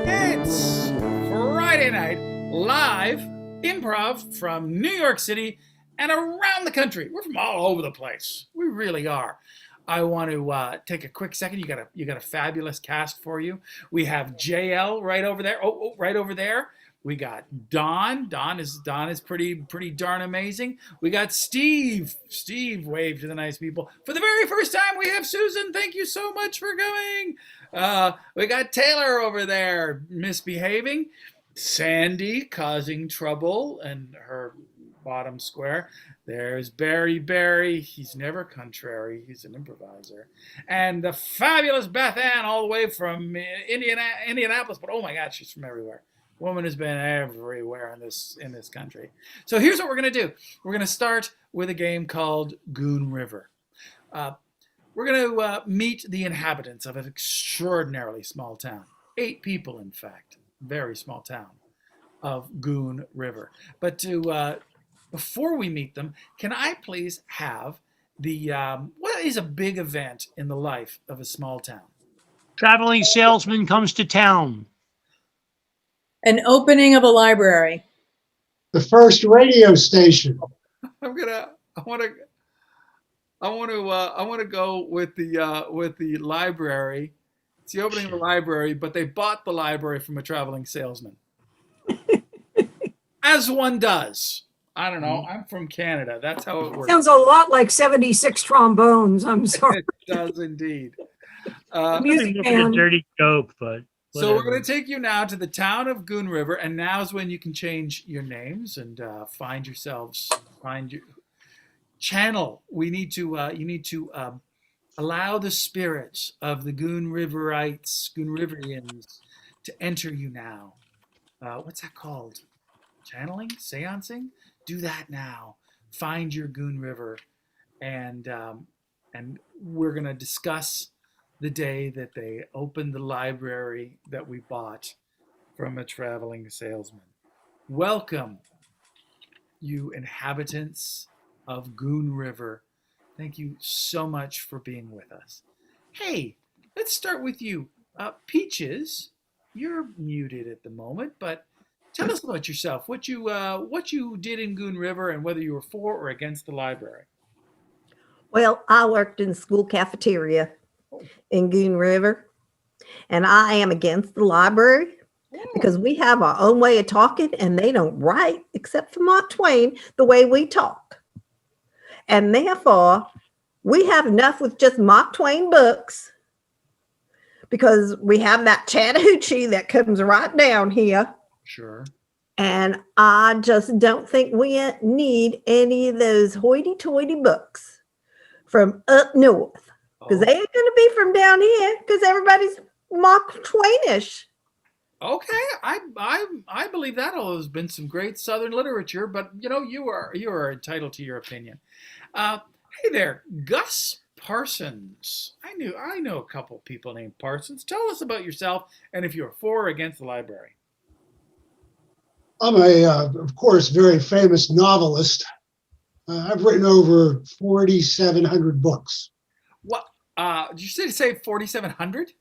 It's Friday night, live improv from New York City and around the country. We're from all over the place. We really are. I want to take a quick second. You got a fabulous cast for you. We have JL right over there. Right over there. We got Don. Don is pretty darn amazing. We got Steve. Steve waved to the nice people. For the very first time, we have Susan. Thank you so much for coming. We got Taylor over there misbehaving. Sandi causing trouble in her bottom square. There's Barry. He's never contrary. He's an improviser. And the fabulous Beth Ann all the way from Indianapolis. But oh my God, she's from everywhere. Woman has been everywhere in this country. So here's what we're going to do. We're going to start with a game called Goon River. We're going to meet the inhabitants of an extraordinarily small town. 8 people, in fact. Very small town of Goon River. But before we meet them, can I please have the what is a big event in the life of a small town? Traveling salesman comes to town. An opening of a library. The first radio station. I want to go with the library. It's the opening of the library, but they bought the library from a traveling salesman. As one does. I don't know. I'm from Canada. That's how it works. Sounds a lot like 76 trombones. I'm sorry. It does indeed. Music A band. dirty joke, but So we're going to take you now to the town of Goon River, and now's when you can change your names and channel. You need to allow the spirits of the Goon Riverians to enter you now. What's that called? Channeling? Seancing? Do that now. Find your Goon River, and we're going to discuss the day that they opened the library that we bought from a traveling salesman. Welcome, you inhabitants of Goon River. Thank you so much for being with us. Hey, let's start with you. Peaches, you're muted at the moment, but tell us about yourself, what you did in Goon River and whether you were for or against the library. Well, I worked in the school cafeteria in Goon River, and I am against the library because we have our own way of talking, and they don't write, except for Mark Twain, the way we talk. And therefore, we have enough with just Mark Twain books because we have that Chattahoochee that comes right down here. Sure. And I just don't think we need any of those hoity-toity books from up north. Because they ain't going to be from down here because everybody's Mark Twainish. Okay, I believe that. Although there's been some great Southern literature, but you are entitled to your opinion. Hey there, Gus Parsons. I know a couple people named Parsons. Tell us about yourself and if you're for or against the library. I'm of course, very famous novelist. I've written over 4,700 books. What? Did you say 4,700?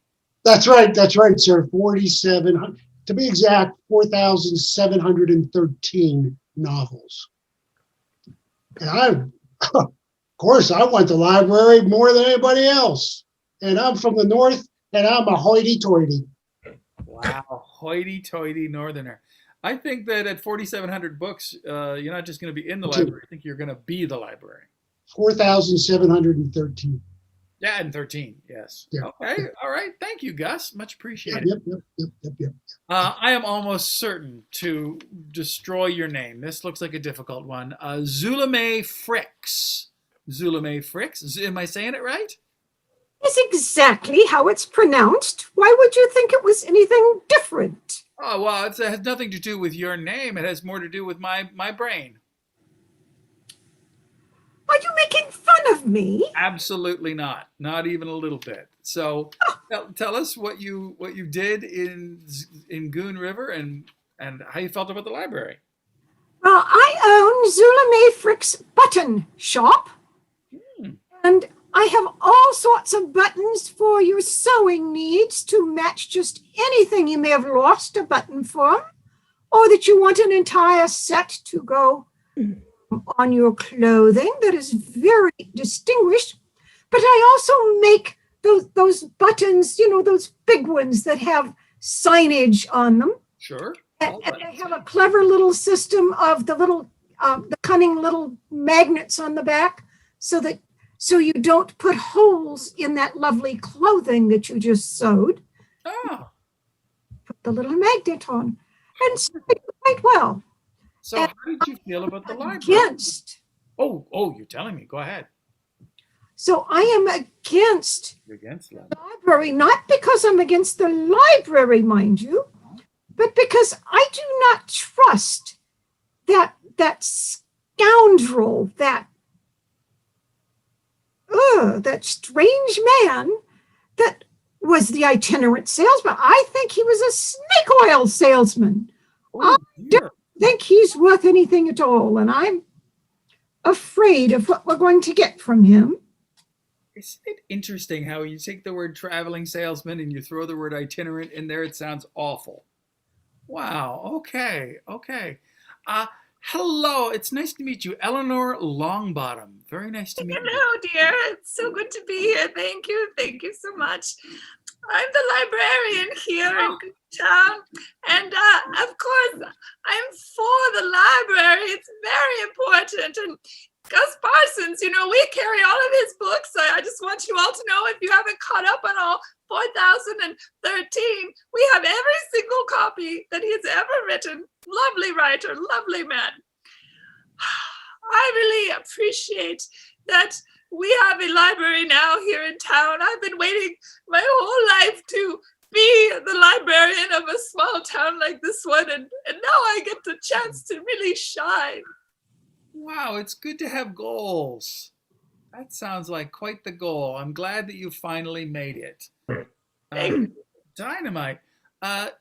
That's right, sir. 4,700. To be exact, 4,713 novels. And of course, I went to the library more than anybody else. And I'm from the north, and I'm a hoity-toity. Wow, hoity-toity northerner. I think that at 4,700 books, you're not just going to be in the library. I think you're going to be the library. 4,713. Yeah, and 13, yes. Yeah. Okay, all right. Thank you, Gus. Much appreciated. Yep. I am almost certain to destroy your name. This looks like a difficult one. Zulame Fricks. Zulame Fricks. Am I saying it right? Is exactly how it's pronounced. Why would you think it was anything different? Oh, well, it has nothing to do with your name. It has more to do with my brain. Are you making fun of me? Absolutely not. Not even a little bit. So tell us what you did in Goon River and how you felt about the library. Well, I own Zulame Frick's Button Shop. And I have all sorts of buttons for your sewing needs to match just anything you may have lost a button from, or that you want an entire set to go on your clothing that is very distinguished. But I also make those buttons, those big ones that have signage on them. Sure. And they have a clever little system of the cunning little magnets on the back, so you don't put holes in that lovely clothing that you just sewed. Oh. Put the little magnet on, and sew it quite well. So And how did you feel about the library? Against. Oh, you're telling me. Go ahead. So I am against You're against the library. library, not because I'm against the library, mind you, but because I do not trust that scoundrel, that strange man that was the itinerant salesman. I think he was a snake oil salesman. Oh, dear. I think he's worth anything at all, and I'm afraid of what we're going to get from him. Isn't it interesting how you take the word traveling salesman and you throw the word itinerant in there? It sounds awful. Wow. Okay. Hello. It's nice to meet you, Eleanor Longbottom. Very nice to meet you. Hello, dear. It's so good to be here. Thank you. Thank you so much. I'm the librarian here in town. And of course, I'm for the library. It's very important. And Gus Parsons, we carry all of his books. I just want you all to know, if you haven't caught up on all 4,013, we have every single copy that he has ever written. Lovely writer, lovely man. I really appreciate that we have a library now here in town. I've been waiting my whole life to be the librarian of a small town like this one, and now I get the chance to really shine. Wow, it's good to have goals. That sounds like quite the goal. I'm glad that you finally made it. Dynamite. I'd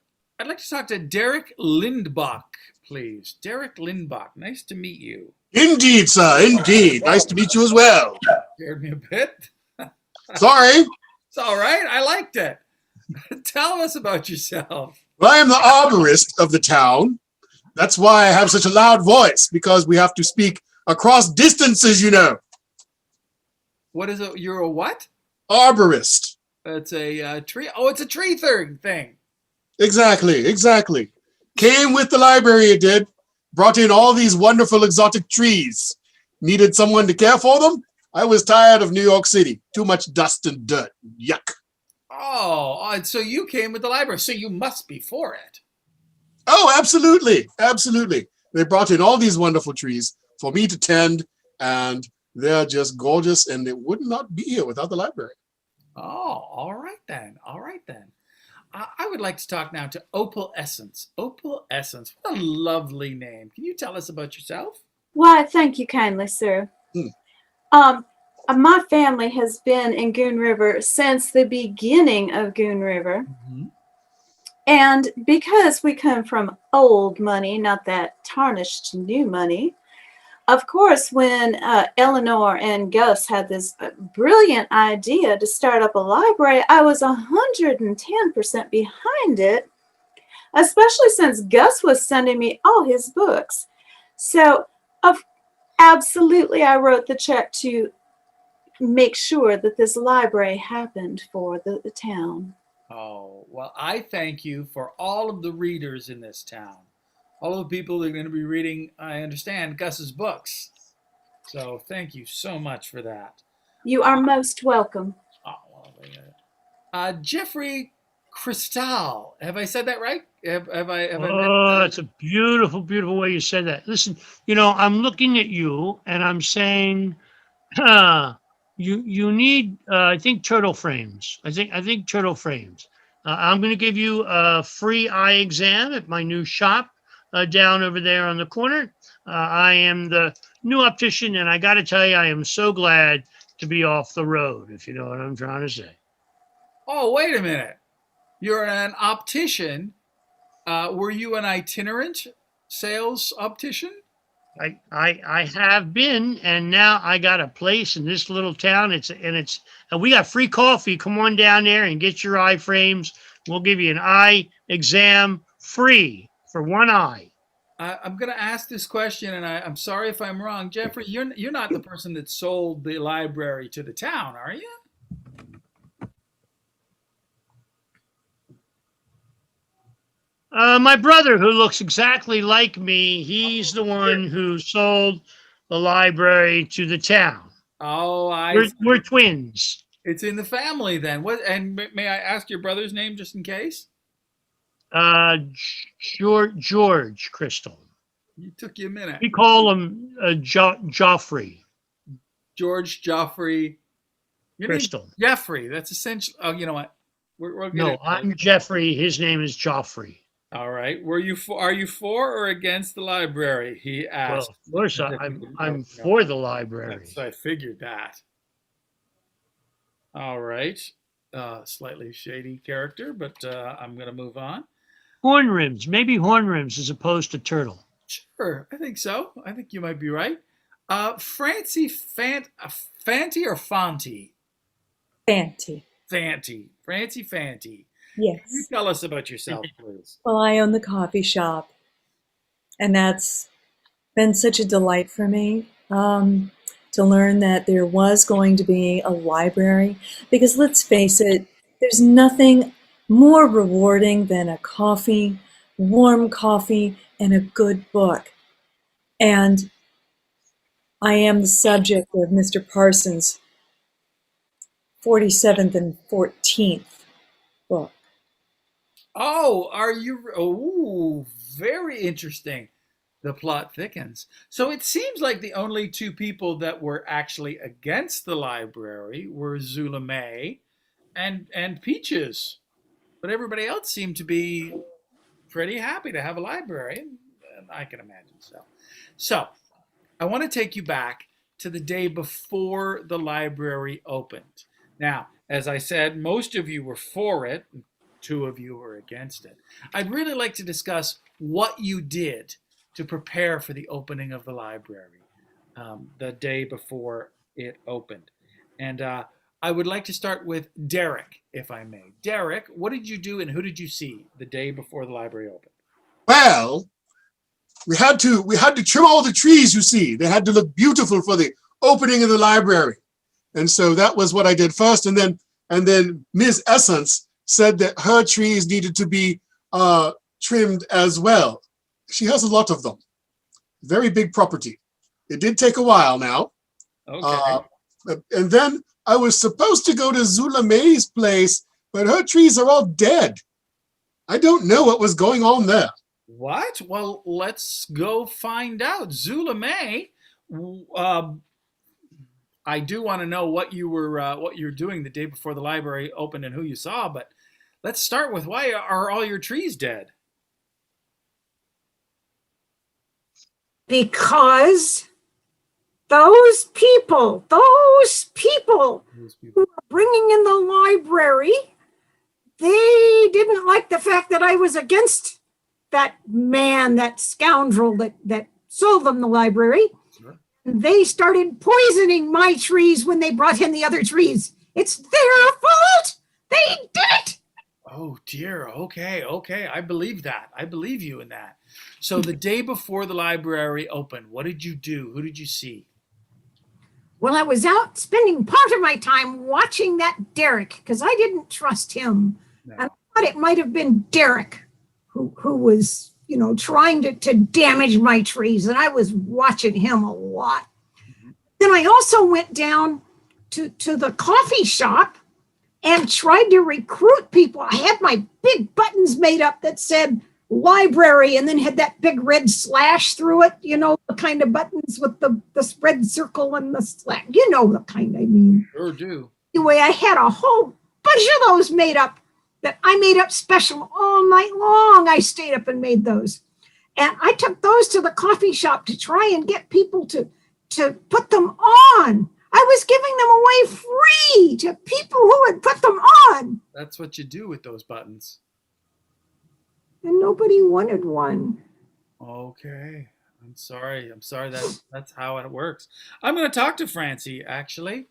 like to talk to Derek Lindbach, please. Derek Lindbach, nice to meet you. Indeed, sir, indeed. Nice to meet you as well. Scared me a bit. Sorry. It's all right. I liked it. Tell us about yourself. Well, I am the arborist of the town. That's why I have such a loud voice, because we have to speak across distances, What is it? You're a what? Arborist. It's a tree. Oh, it's a tree thing. Exactly. Came with the library, it did. Brought in all these wonderful exotic trees. Needed someone to care for them. I was tired of New York City. Too much dust and dirt. Yuck. Oh, and so you came with the library, so you must be for it. Oh, absolutely. They brought in all these wonderful trees for me to tend, and they're just gorgeous, and it would not be here without the library. Oh, all right then. I would like to talk now to Opal Essence. Opal Essence, what a lovely name. Can you tell us about yourself? Why, thank you kindly, sir. My family has been in Goon River since the beginning of Goon River. Mm-hmm. And because we come from old money, not that tarnished new money, of course, when Eleanor and Gus had this brilliant idea to start up a library, I was 110% behind it, especially since Gus was sending me all his books. So, absolutely, I wrote the check to make sure that this library happened for the town. Oh, well, I thank you for all of the readers in this town. All of the people that are going to be reading, I understand, Gus's books. So thank you so much for that. You are most welcome. Oh, well, Jeffrey Cristal. Have I said that right? Have I That's a beautiful, beautiful way you said that. Listen, I'm looking at you and I'm saying, you need, I think, turtle frames. I think turtle frames. I'm going to give you a free eye exam at my new shop down over there on the corner. I am the new optician, and I got to tell you, I am so glad to be off the road, if you know what I'm trying to say. Oh, wait a minute. You're an optician. Were you an itinerant sales optician? I have been, and now I got a place in this little town. And we got free coffee. Come on down there and get your eye frames. We'll give you an eye exam free for one eye. I'm going to ask this question, and I'm sorry if I'm wrong. Jeffrey, you're not the person that sold the library to the town, are you? My brother, who looks exactly like me, he's the one who sold the library to the town. Oh, We're twins. It's in the family then. What? And may I ask your brother's name just in case? George Crystal. It took you a minute. We call him Joffrey. George Joffrey. Your Crystal. name's Jeffrey. That's essentially. Oh, you know what? We're No, I'm Jeffrey. His name is Joffrey. All right. Are you for or against the library? He asked. Well, of course, I'm for the library. I figured that. All right. Slightly shady character, but I'm going to move on. Horn rims, maybe horn rims as opposed to turtle. Sure, I think so. I think you might be right. Fanty or Fonty? Fanty. Fanty. Yes. You tell us about yourself, please. Well, I own the coffee shop, and that's been such a delight for me to learn that there was going to be a library, because let's face it, there's nothing more rewarding than a coffee, warm coffee, and a good book. And I am the subject of Mr. Parsons' 47th and 14th book. Oh, are you? Oh, very interesting. The plot thickens. So it seems like the only two people that were actually against the library were Zula May and Peaches. But everybody else seemed to be pretty happy to have a library, and I can imagine so. So I want to take you back to the day before the library opened. Now, as I said, most of you were for it. 2 of you were against it. I'd really like to discuss what you did to prepare for the opening of the library the day before it opened. And I would like to start with Derek, if I may. Derek, what did you do and who did you see the day before the library opened? Well, we had to trim all the trees, you see. They had to look beautiful for the opening of the library. And so that was what I did first. And then Ms. Essence said that her trees needed to be trimmed as well. She has a lot of them. Very big property. It did take a while now. Okay. And then I was supposed to go to Zula May's place, but her trees are all dead. I don't know what was going on there. What? Well, let's go find out. Zula May, I do want to know what you were doing the day before the library opened and who you saw, but let's start with why are all your trees dead? Because those people who were bringing in the library, they didn't like the fact that I was against that man, that scoundrel that sold them the library. Sure. They started poisoning my trees when they brought in the other trees. It's their fault. They did it. Oh dear. Okay. I believe that. I believe you in that. So the day before the library opened, what did you do? Who did you see? Well, I was out spending part of my time watching that Derek because I didn't trust him. No. I thought it might have been Derek who was, trying to damage my trees. And I was watching him a lot. Mm-hmm. Then I also went down to the coffee shop and tried to recruit people. I had my big buttons made up that said library and then had that big red slash through it, the kind of buttons with the spread circle and the slash, the kind I mean. Sure do. Anyway, I had a whole bunch of those made up that I made up special all night long. I stayed up and made those. And I took those to the coffee shop to try and get people to put them on. I was giving them away free to people who had put them on. That's what you do with those buttons. And nobody wanted one. Okay. I'm sorry. I'm sorry that's how it works. I'm going to talk to Francie, actually.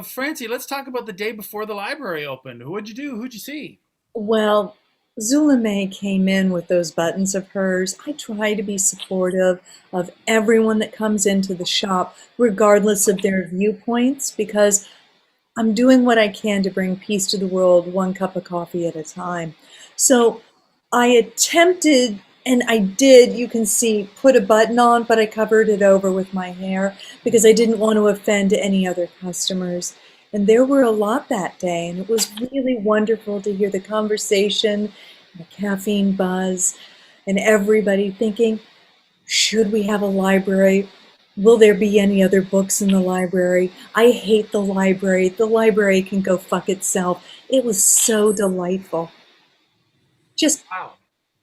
Francie, let's talk about the day before the library opened. What'd you do? Who'd you see? Well, Zulime came in with those buttons of hers. I try to be supportive of everyone that comes into the shop, regardless of their viewpoints, because I'm doing what I can to bring peace to the world, one cup of coffee at a time. So I attempted, and I did, you can see, put a button on, but I covered it over with my hair because I didn't want to offend any other customers. And there were a lot that day, and it was really wonderful to hear the conversation, the caffeine buzz, and everybody thinking, should we have a library? Will there be any other books in the library? I hate the library. The library can go fuck itself. It was so delightful. Just Wow.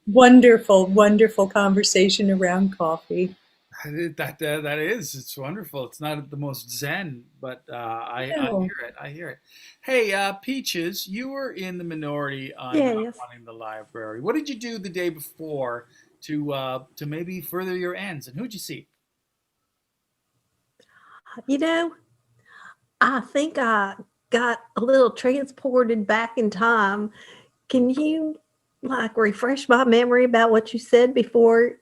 wonderful, wonderful conversation around coffee. That is. It's wonderful. It's not the most zen, but I No. hear it. I hear it. Hey, Peaches, you were in the minority on not Yes. wanting the library. What did you do the day before to maybe further your ends? And who'd you see? You know, I think I got a little transported back in time. Can you like refresh my memory about what you said before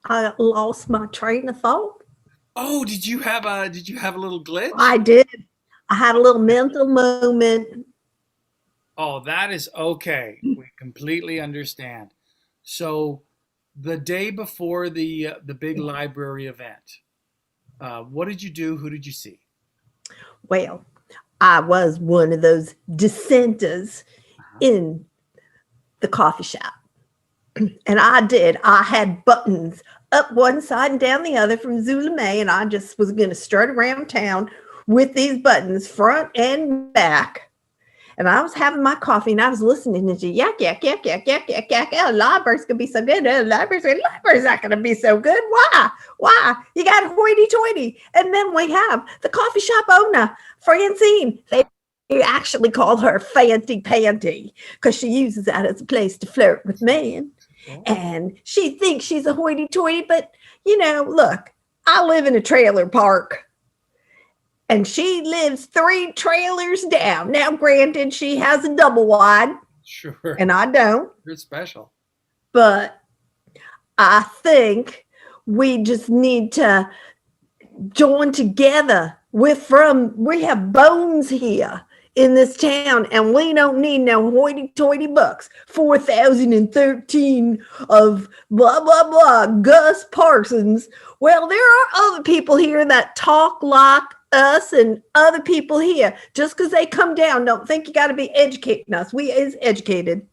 I lost my train of thought? Oh, did you have a little glitch? I did. I had a little mental moment. Oh, that is okay. We completely understand. So, the day before the big library event, what did you do? Who did you see? Well, I was one of those dissenters Uh-huh. in the coffee shop. And I had buttons up one side and down the other from Zulime, and I just was going to strut around town with these buttons front and back. And I was having my coffee and I was listening to yak, yak, yak, yak, yak, yak, yak. Oh, library's going to be so good. Oh, library's not going to be so good. Why? Why? You got hoity toity. And then we have the coffee shop owner, Francine. They actually call her Fancy Panty because she uses that as a place to flirt with men. Oh. And she thinks she's a hoity toity. But, you know, look, I live in a trailer park. And she lives 3 trailers down. Now, granted, she has a double wide, Sure. and I don't. You're special. But I think we just need to join together. We have bones here in this town, and we don't need no hoity-toity books. 4013 of blah, blah, blah, Gus Parsons. Well, there are other people here that talk like us and other people here. Just because they come down, don't think you got to be educating us. We is educated.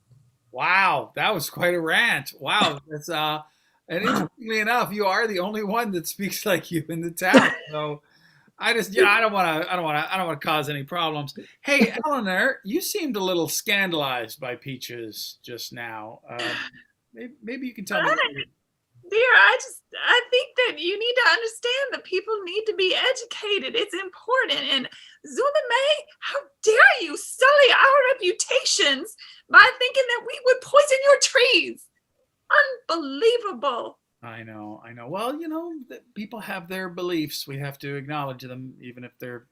Wow, that was quite a rant. Wow, that's and interestingly enough, you are the only one that speaks like you in the town. So I just, I don't want to cause any problems. Hey, Eleanor, you seemed a little scandalized by Peaches just now. Maybe you can tell me. Dear, I think that you need to understand that people need to be educated. It's important. And Zulime, how dare you sully our reputations by thinking that we would poison your trees? Unbelievable. I know. Well, people have their beliefs. We have to acknowledge them, even if they're,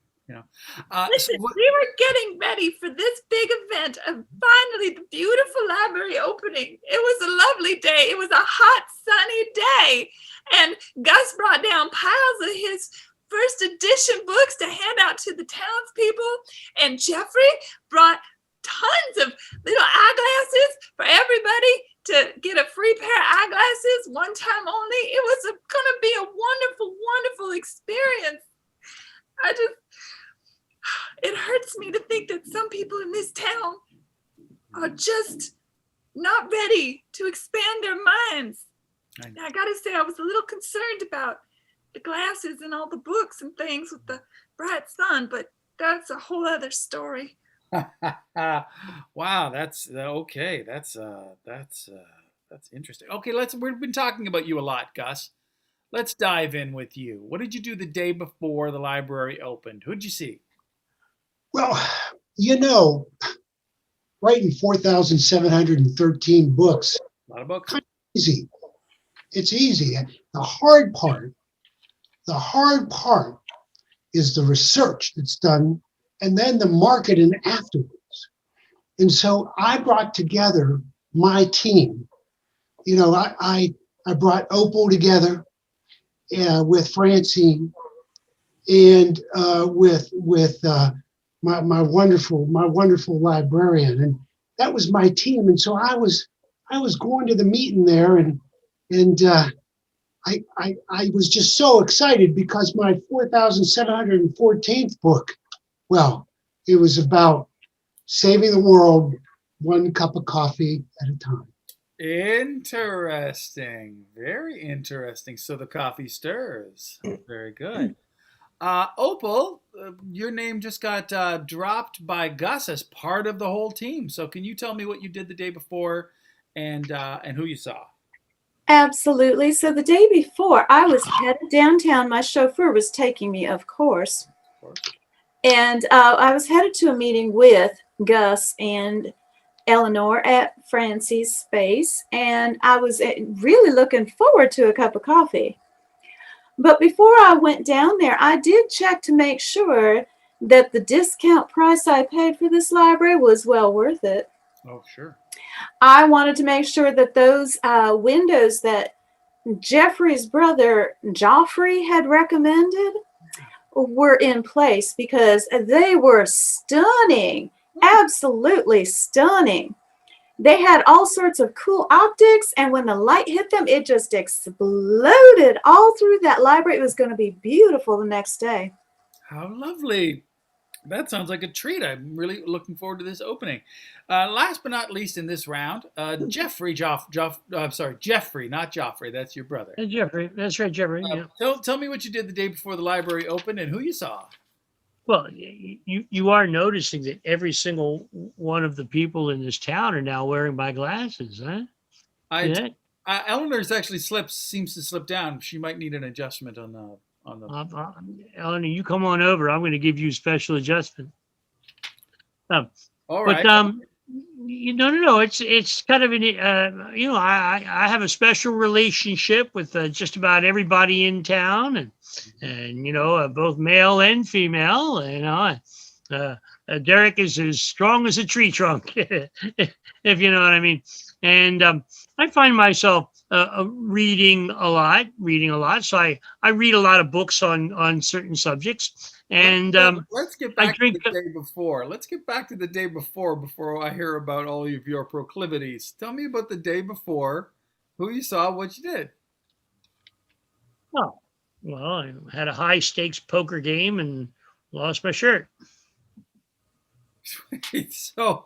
Listen, we were getting ready for this big event of finally the beautiful library opening. It was a lovely day. It was a hot, sunny day. And Gus brought down piles of his first edition books to hand out to the townspeople. And Jeffrey brought tons of little eyeglasses for everybody to get a free pair of eyeglasses one time only. It was going to be a wonderful, wonderful experience. It hurts me to think that some people in this town are just not ready to expand their minds. I gotta say, I was a little concerned about the glasses and all the books and things with the bright sun, but that's a whole other story. Wow, that's okay. That's interesting. Okay, we've been talking about you a lot, Gus. Let's dive in with you. What did you do the day before the library opened? Who'd you see? Well, writing 4,713 books, A lot of books. easy. It's easy. The hard part is the research that's done and then the marketing afterwards. And so I brought together my team. I brought Opal together with Francine and with my wonderful librarian, and that was my team. And so I was going to the meeting there, and I was just so excited because my 4,714th book, well, it was about saving the world one cup of coffee at a time. Interesting. Very interesting. So the coffee stirs. Very good. Opal, your name just got dropped by Gus as part of the whole team. So can you tell me what you did the day before and who you saw? Absolutely. So the day before, I was headed downtown. My chauffeur was taking me, of course. And I was headed to a meeting with Gus and Eleanor at Francie's space, and I was really looking forward to a cup of coffee. But before I went down there, I did check to make sure that the discount price I paid for this library was well worth it. Oh, sure. I wanted to make sure that those windows that Jeffrey's brother Joffrey had recommended were in place because they were stunning. Absolutely stunning. They had all sorts of cool optics, and when the light hit them, it just exploded all through that library. It was going to be beautiful the next day. How lovely. That sounds like a treat. I'm really looking forward to this opening. Last but not least in this round, Jeffrey, Jeffrey, not Joffrey. That's your brother. Jeffrey. That's right, Jeffrey. Yeah. Tell me what you did the day before the library opened and who you saw. Well, you are noticing that every single one of the people in this town are now wearing my glasses, huh? Eleanor's actually seems to slip down. She might need an adjustment on the. Eleanor, you come on over. I'm going to give you special adjustment. All right. But no. It's kind of I have a special relationship with just about everybody in town, and both male and female. Derek is as strong as a tree trunk, if you know what I mean. And I find myself reading a lot. So I read a lot of books on certain subjects. And let's get back to the day before. Let's get back to the day before I hear about all of your proclivities. Tell me about the day before, who you saw, what you did. Oh, well, I had a high stakes poker game and lost my shirt. So,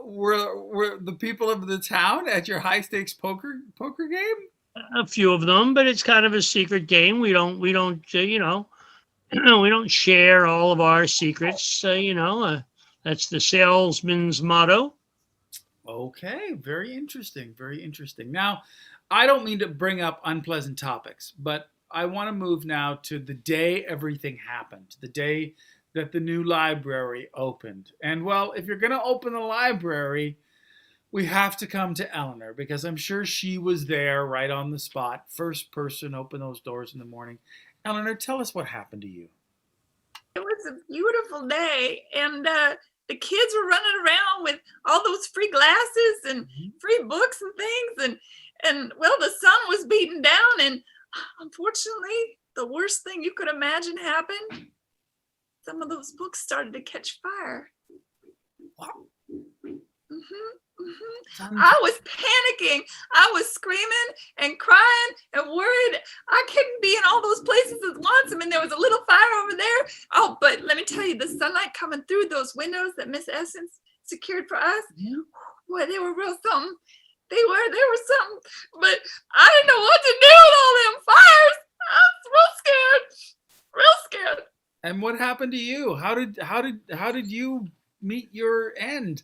were the people of the town at your high stakes poker game? A few of them, but it's kind of a secret game. We don't we don't share all of our secrets. That's the salesman's motto. Okay, very interesting. Very interesting. Now, I don't mean to bring up unpleasant topics, but I want to move now to the day everything happened, the day that the new library opened. And well, if you're going to open the library, we have to come to Eleanor because I'm sure she was there right on the spot. First person open those doors in the morning. Eleanor, tell us what happened to you. It was a beautiful day, and the kids were running around with all those free glasses and free books and things, and well, the sun was beating down, and unfortunately, the worst thing you could imagine happened. Some of those books started to catch fire. Wow. I was panicking. I was screaming and crying and worried. I couldn't be in all those places at once. I mean, there was a little fire over there. Oh, but let me tell you, the sunlight coming through those windows that Miss Essence secured for us, boy, they were real something. They were something. But I didn't know what to do with all them fires. I was real scared. And what happened to you? How did you meet your end?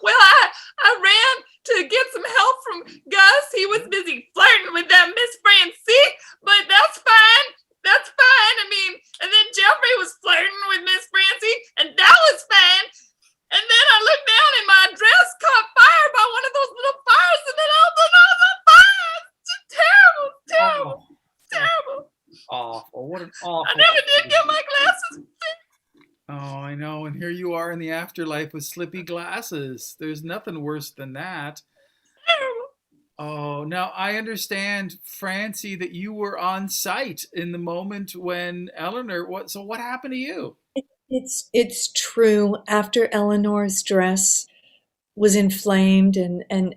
Well, I ran to get some help from Gus. He was busy flirting with that Miss Francie, but that's fine. I mean, and then Jeffrey was flirting with Miss Francie, and that was fine. And then I looked down and my dress caught fire by one of those little fires, and then all the fire. what an awful. I never did get my glasses. Oh, I know. And here you are in the afterlife with slippy glasses. There's nothing worse than that. Oh, now I understand, Francie, that you were on site in the moment when Eleanor. So what happened to you? It's true. After Eleanor's dress was inflamed and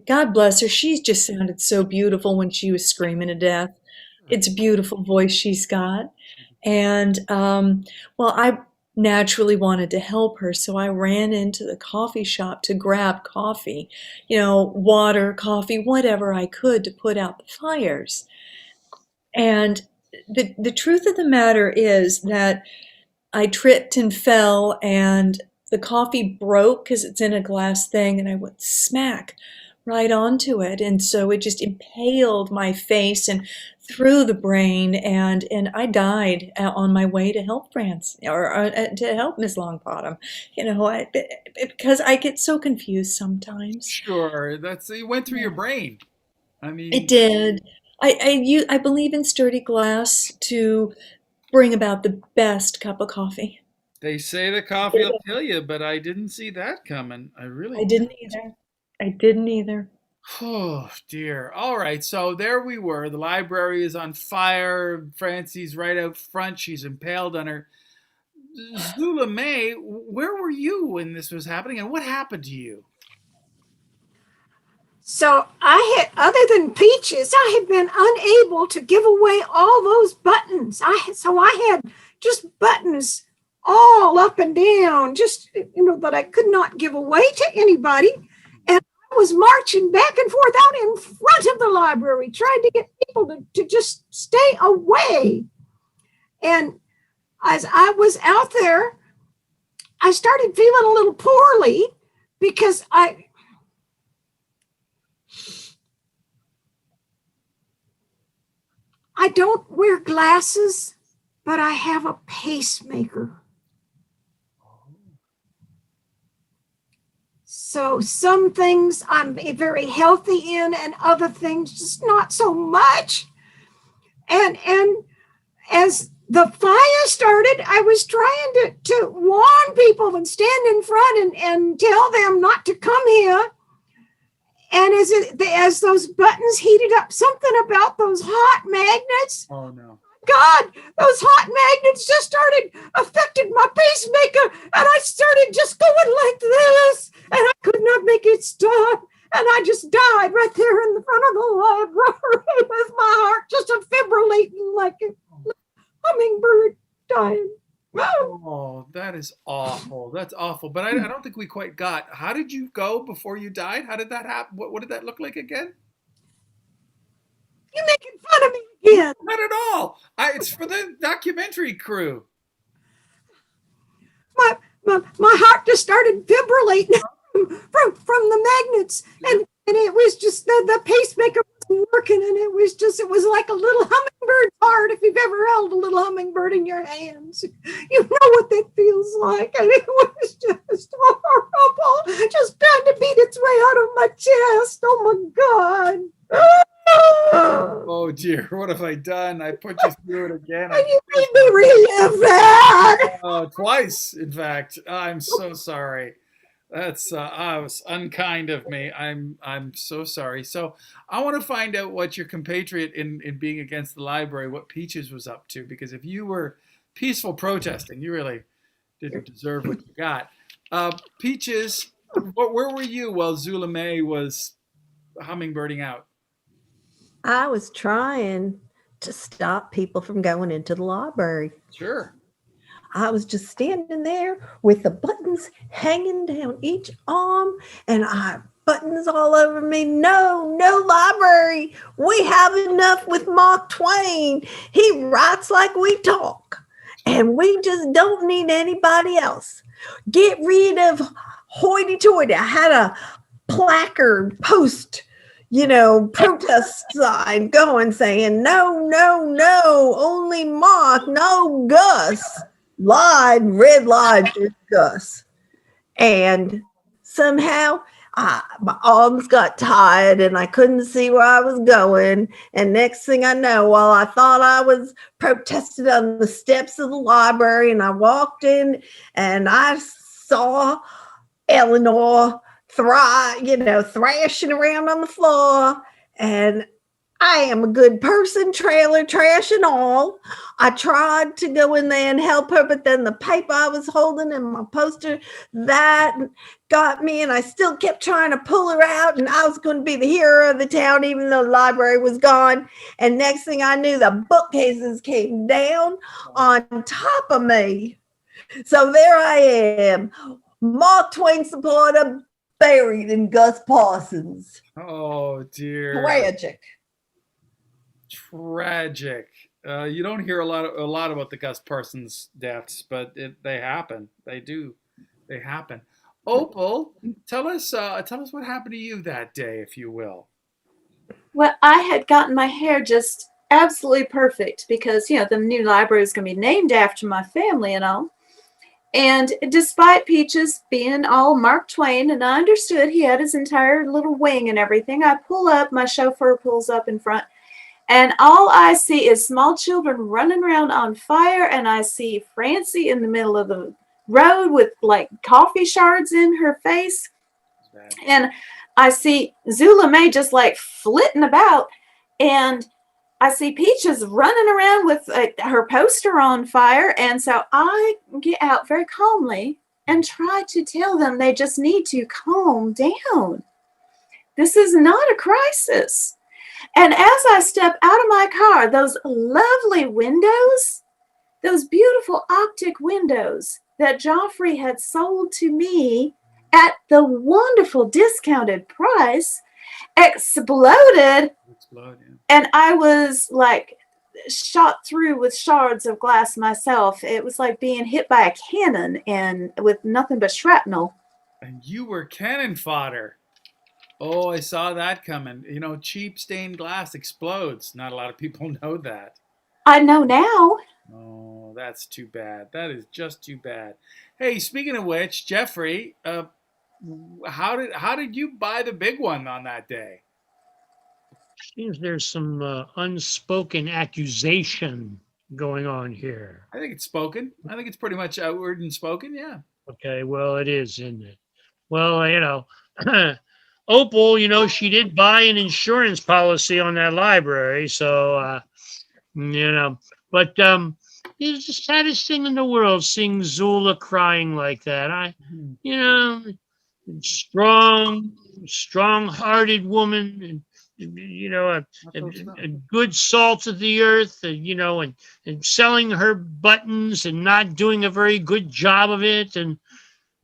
God bless her, she just sounded so beautiful when she was screaming to death. It's a beautiful voice she's got. And well, I naturally wanted to help her, so I ran into the coffee shop to grab coffee, water, coffee, whatever I could to put out the fires. And the truth of the matter is that I tripped and fell, and the coffee broke because it's in a glass thing, and I went smack right onto it. And so it just impaled my face and through the brain, and I died on my way to help France, or to help Miss Longbottom, because I get so confused sometimes. Sure, it went through your brain. I mean, It did. I believe in sturdy glass to bring about the best cup of coffee. They say the coffee will kill you, but I didn't see that coming. I didn't either. I didn't either. Oh, dear. All right, so there we were. The library is on fire. Francie's right out front. She's impaled on her. Zula May, where were you when this was happening, and what happened to you? So other than Peaches, I had been unable to give away all those buttons. So I had just buttons all up and down, just, that I could not give away to anybody. And I was marching back and forth out in front of the library, trying to get people to just stay away. And as I was out there, I started feeling a little poorly because I don't wear glasses, but I have a pacemaker. So some things I'm very healthy in, and other things just not so much. And as the fire started, I was trying to warn people and stand in front and tell them not to come here. And as those buttons heated up, something about those hot magnets. Oh, no. God, those hot magnets just started affecting my pacemaker, and I started just going like this, and I could not make it stop, and I just died right there in the front of the library with my heart just fibrillating like a hummingbird dying. Oh, that is awful. That's awful. But I don't think we quite got. How did you go before you died? How did that happen? What did that look like again? You're making fun of me again. Not at all. It's for the documentary crew. My heart just started fibrillating from the magnets, and it was just the pacemaker wasn't working, and it was like a little hummingbird's heart. If you've ever held a little hummingbird in your hands, you know what that feels like, and it was just horrible, just trying to beat its way out of my chest. Oh my God. Oh dear, what have I done? I put you through it again. And you made me relive that. Twice, in fact. I'm so sorry. That's was unkind of me. I'm so sorry. So I want to find out what your compatriot in being against the library, what Peaches was up to, because if you were peaceful protesting, you really didn't deserve what you got. Peaches, where were you while Zula May was hummingbirding out? I was trying to stop people from going into the library. Sure. I was just standing there with the buttons hanging down each arm, and I have buttons all over me. No library. We have enough with Mark Twain. He writes like we talk, and we just don't need anybody else. Get rid of hoity-toity. I had a placard post, protest sign going saying, no, only Mark, no Gus. Red lied through Gus. And somehow My arms got tired and I couldn't see where I was going. And next thing I know, while I thought I was protesting on the steps of the library, and I walked in and I saw Eleanor thrashing around on the floor. And I am a good person, trailer trash and all. I tried to go in there and help her, but then the paper I was holding and my poster, that got me, and I still kept trying to pull her out, and I was going to be the hero of the town, even though the library was gone. And next thing I knew, the bookcases came down on top of me. So there I am, Mark Twain supporter, buried in Gus Parsons. Oh dear. Tragic. You don't hear a lot about the Gus Parsons deaths, but they happen. They do. They happen. Opal, tell us what happened to you that day, if you will. Well, I had gotten my hair just absolutely perfect because, the new library is going to be named after my family and all. And despite Peaches being all Mark Twain, and I understood he had his entire little wing and everything, I pull up, my chauffeur pulls up in front, and all I see is small children running around on fire, and I see Francie in the middle of the road with like coffee shards in her face. And I see Zula May just like flitting about, and I see Peaches running around with her poster on fire. And so I get out very calmly and try to tell them they just need to calm down. This is not a crisis. And as I step out of my car, those lovely windows, those beautiful optic windows that Joffrey had sold to me at the wonderful discounted price exploded. And I was like shot through with shards of glass myself. It was like being hit by a cannon and with nothing but shrapnel. And you were cannon fodder. Oh, I saw that coming. Cheap stained glass explodes. Not a lot of people know that. I know now. Oh, that's too bad. That is just too bad. Hey, speaking of which, Jeffrey, how did you buy the big one on that day? Seems there's some unspoken accusation going on here. I think it's spoken. I think it's pretty much outward and spoken, yeah. Okay, well, it is, isn't it? Well, Opal, she did buy an insurance policy on that library, so, but it's the saddest thing in the world, seeing Zula crying like that. Strong-hearted woman, a good salt of the earth, and selling her buttons and not doing a very good job of it, and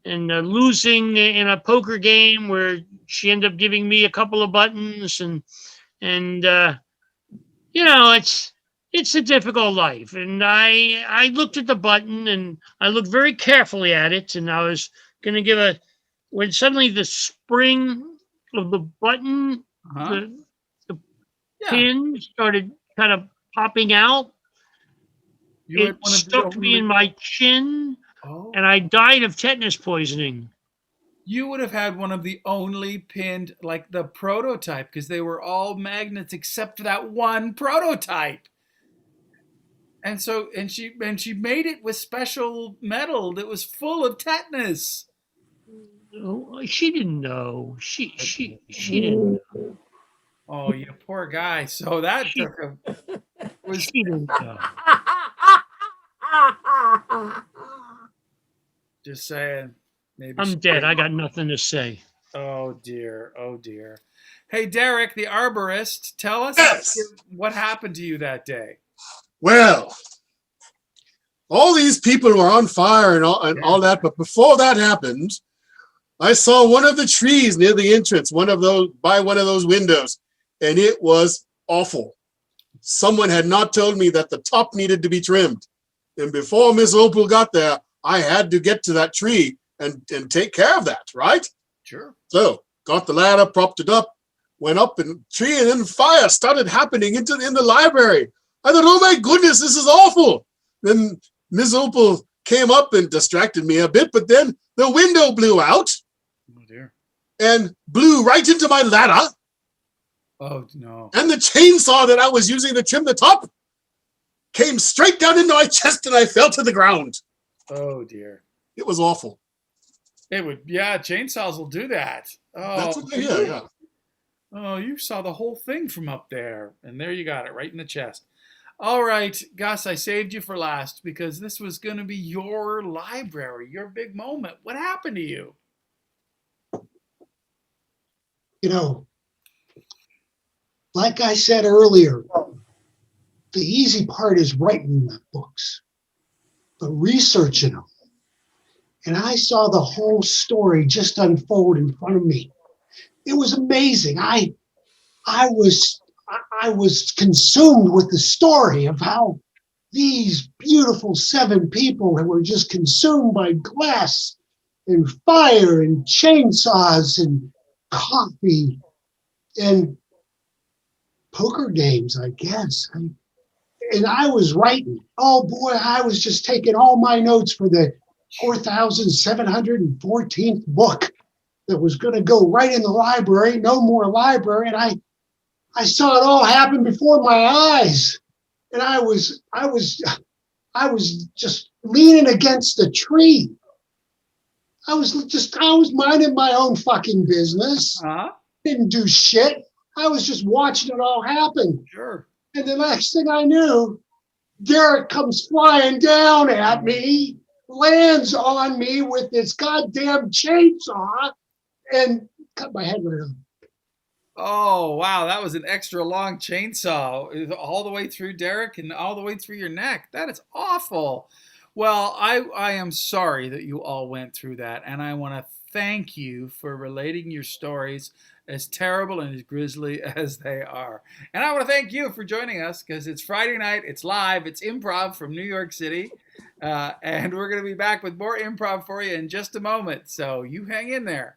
losing in a poker game where she ended up giving me a couple of buttons, and it's a difficult life. And I looked at the button and I looked very carefully at it, and I was going to give when suddenly the spring of the button, the pin started kind of popping out. It stuck me in my chin, and I died of tetanus poisoning. You would have had one of the only pinned, like the prototype, because they were all magnets except for that one prototype. And she made it with special metal that was full of tetanus. Oh, she didn't know. She didn't know. Oh, you poor guy. So that She didn't know. Just saying. Maybe I'm dead. I got nothing to say. Oh dear. Oh dear. Hey, Derek, the arborist, tell us what happened to you that day. Well, all these people were on fire and all that, but before that happened, I saw one of the trees near the entrance, by one of those windows, and it was awful. Someone had not told me that the top needed to be trimmed. And before Miss Opal got there, I had to get to that tree and take care of that, right? Sure. So got the ladder, propped it up, went up in the tree, and then fire started happening in the library. I thought, oh my goodness, this is awful. Then Miss Opal came up and distracted me a bit, but then the window blew out. Oh dear. and blew right into my ladder. Oh, no. And the chainsaw that I was using to trim the top came straight down into my chest and I fell to the ground. Oh, dear. It was awful. It would, yeah, chainsaws will do that. Oh, That's what I hear, yeah. Oh, you saw the whole thing from up there. And there you got it, right in the chest. All right, Gus, I saved you for last because this was going to be your library, your big moment. What happened to you? You know, like I said earlier, the easy part is writing the books, but researching them. And I saw the whole story just unfold in front of me. It was amazing. I was consumed with the story of how these beautiful 7 people that were just consumed by glass and fire and chainsaws and coffee and poker games, I guess. And I was writing. Oh boy, I was just taking all my notes for the 4,714th book that was going to go right in the library. No more library. And I saw it all happen before my eyes. And I was just leaning against a tree. I was minding my own fucking business. Huh? Didn't do shit. I was just watching it all happen. Sure. And the next thing I knew, Derek comes flying down at me, lands on me with this goddamn chainsaw, and cut my head right off. Oh, wow. That was an extra long chainsaw. It was all the way through Derek and all the way through your neck. That is awful. Well, I am sorry that you all went through that. And I want to thank you for relating your stories, as terrible and as grisly as they are. And I want to thank you for joining us because it's Friday night. It's live. It's Improv from New York City. And we're going to be back with more improv for you in just a moment. So you hang in there.